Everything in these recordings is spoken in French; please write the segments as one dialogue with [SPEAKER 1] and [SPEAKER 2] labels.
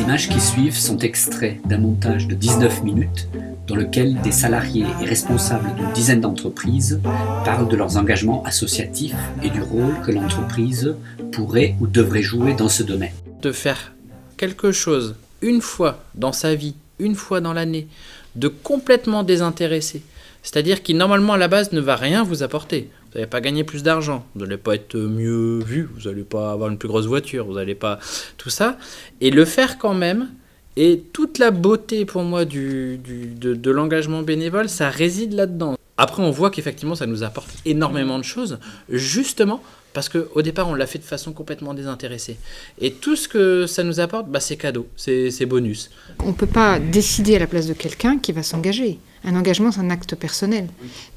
[SPEAKER 1] images qui suivent sont extraits d'un montage de 19 minutes dans lequel des salariés et responsables d'une dizaine d'entreprises parlent de leurs engagements associatifs et du rôle que l'entreprise pourrait ou devrait jouer dans ce domaine.
[SPEAKER 2] De faire quelque chose une fois dans sa vie, une fois dans l'année, de complètement désintéressé, c'est-à-dire qui normalement à la base ne va rien vous apporter. Vous n'allez pas gagner plus d'argent, vous n'allez pas être mieux vu, vous n'allez pas avoir une plus grosse voiture, vous n'allez pas... Tout ça. Et le faire quand même, et toute la beauté pour moi de l'engagement bénévole, ça réside là-dedans. Après, on voit qu'effectivement, ça nous apporte énormément de choses, justement parce qu'au départ, on l'a fait de façon complètement désintéressée. Et tout ce que ça nous apporte, c'est cadeau, c'est bonus.
[SPEAKER 3] On ne peut pas décider à la place de quelqu'un qui va s'engager. Un engagement, c'est un acte personnel.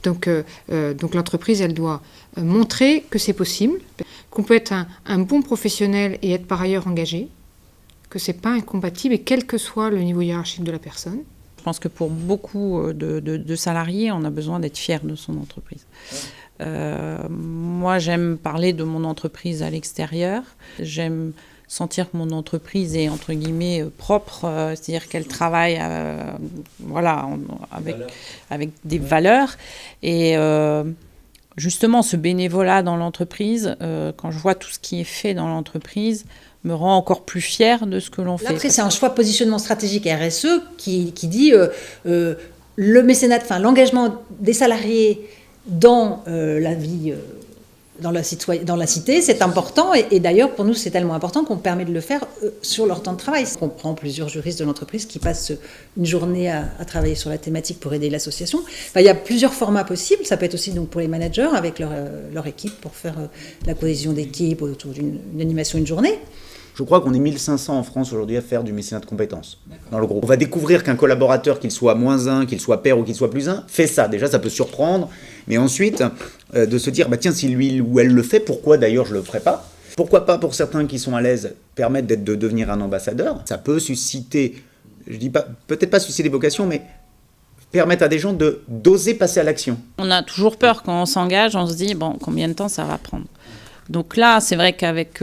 [SPEAKER 3] Donc l'entreprise, elle doit montrer que c'est possible, qu'on peut être un bon professionnel et être par ailleurs engagé, que ce n'est pas incompatible, et quel que soit le niveau hiérarchique de la personne.
[SPEAKER 4] Je pense que pour beaucoup de salariés, on a besoin d'être fier de son entreprise. Moi, j'aime parler de mon entreprise à l'extérieur. J'aime sentir que mon entreprise est, entre guillemets, propre, c'est-à-dire qu'elle travaille avec des valeurs. Et justement, ce bénévolat dans l'entreprise, quand je vois tout ce qui est fait dans l'entreprise, me rend encore plus fière de ce que l'on fait.
[SPEAKER 5] Après, c'est un choix de positionnement stratégique RSE qui dit le mécénat, l'engagement des salariés dans la vie, dans la cité, c'est important. Et d'ailleurs, pour nous, c'est tellement important qu'on permet de le faire sur leur temps de travail. On prend plusieurs juristes de l'entreprise qui passent une journée à travailler sur la thématique pour aider l'association. Il y a plusieurs formats possibles. Ça peut être aussi donc, pour les managers avec leur équipe pour faire la cohésion d'équipe autour d'une animation une journée.
[SPEAKER 6] Je crois qu'on est 1500 en France aujourd'hui à faire du mécénat de compétences dans le groupe. On va découvrir qu'un collaborateur, qu'il soit -1, qu'il soit pair ou qu'il soit +1, fait ça. Déjà, ça peut surprendre. Mais ensuite, de se dire, tiens, si lui ou elle le fait, pourquoi d'ailleurs je ne le ferai pas ? Pourquoi pas, pour certains qui sont à l'aise, permettre de devenir un ambassadeur ? Ça peut susciter, je dis pas, peut-être pas susciter des vocations, mais permettre à des gens d'oser passer à l'action.
[SPEAKER 4] On a toujours peur quand on s'engage, on se dit, combien de temps ça va prendre ? Donc là, c'est vrai qu'avec...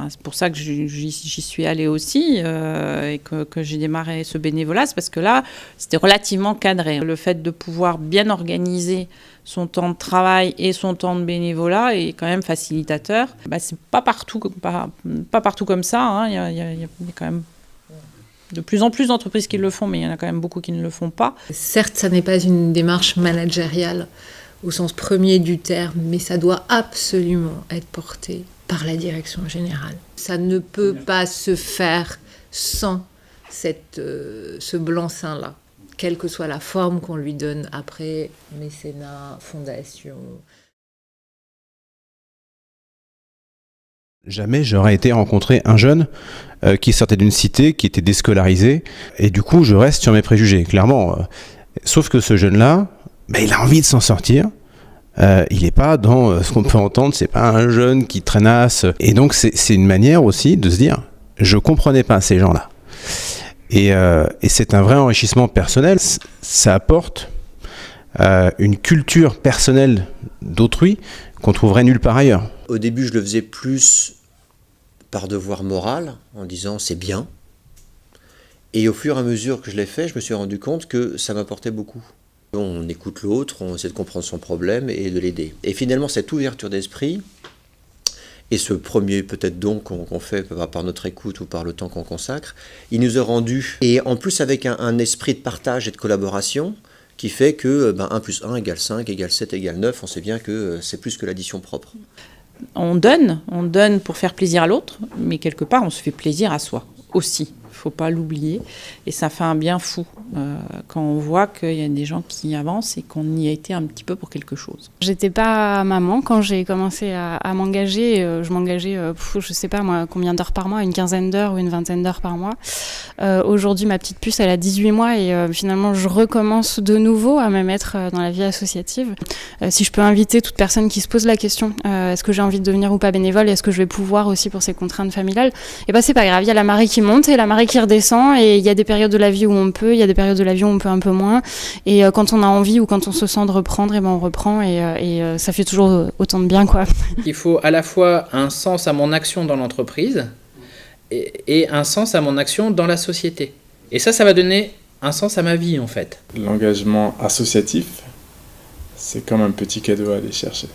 [SPEAKER 4] c'est pour ça que j'y suis allée aussi et que j'ai démarré ce bénévolat, c'est parce que là, c'était relativement cadré. Le fait de pouvoir bien organiser son temps de travail et son temps de bénévolat est quand même facilitateur. C'est pas partout comme ça. Hein. Il y a quand même de plus en plus d'entreprises qui le font, mais il y en a quand même beaucoup qui ne le font pas.
[SPEAKER 3] Certes, ça n'est pas une démarche managériale au sens premier du terme, mais ça doit absolument être porté par la direction générale. Ça ne peut pas se faire sans ce blanc-seing-là, quelle que soit la forme qu'on lui donne après, mécénat, fondation.
[SPEAKER 7] Jamais j'aurais été rencontrer un jeune qui sortait d'une cité, qui était déscolarisé, et du coup je reste sur mes préjugés, clairement. Sauf que ce jeune-là, il a envie de s'en sortir. Il n'est pas dans ce qu'on peut entendre, c'est pas un jeune qui traînasse. Et donc c'est une manière aussi de se dire, je comprenais pas ces gens-là. Et c'est un vrai enrichissement personnel. Ça apporte une culture personnelle d'autrui qu'on trouverait nulle part ailleurs.
[SPEAKER 8] Au début, je le faisais plus par devoir moral, en disant c'est bien. Et au fur et à mesure que je l'ai fait, je me suis rendu compte que ça m'apportait beaucoup. On écoute l'autre, on essaie de comprendre son problème et de l'aider. Et finalement, cette ouverture d'esprit, et ce premier peut-être don qu'on fait par notre écoute ou par le temps qu'on consacre, il nous a rendu, et en plus avec un esprit de partage et de collaboration, qui fait que 1 + 1 = 5, = 7, = 9, on sait bien que c'est plus que l'addition propre.
[SPEAKER 4] On donne pour faire plaisir à l'autre, mais quelque part, on se fait plaisir à soi aussi. Il ne faut pas l'oublier. Et ça fait un bien fou quand on voit qu'il y a des gens qui avancent et qu'on y a été un petit peu pour quelque chose.
[SPEAKER 9] J'étais pas maman quand j'ai commencé à m'engager. Je m'engageais, je sais pas moi, combien d'heures par mois, une quinzaine d'heures ou une vingtaine d'heures par mois. Aujourd'hui, ma petite puce, elle a 18 mois et finalement, je recommence de nouveau à me mettre dans la vie associative. Si je peux inviter toute personne qui se pose la question, est-ce que j'ai envie de devenir ou pas bénévole, est-ce que je vais pouvoir aussi pour ces contraintes familiales, et c'est pas grave, il y a la marée qui monte et la marée qui redescend, et il y a des périodes de la vie où on peut, il y a des périodes de la vie où on peut un peu moins, et quand on a envie ou quand on se sent de reprendre, on reprend, et ça fait toujours autant de bien, quoi.
[SPEAKER 2] Il faut à la fois un sens à mon action dans l'entreprise et un sens à mon action dans la société. Et ça va donner un sens à ma vie en fait.
[SPEAKER 10] L'engagement associatif, c'est comme un petit cadeau à aller chercher.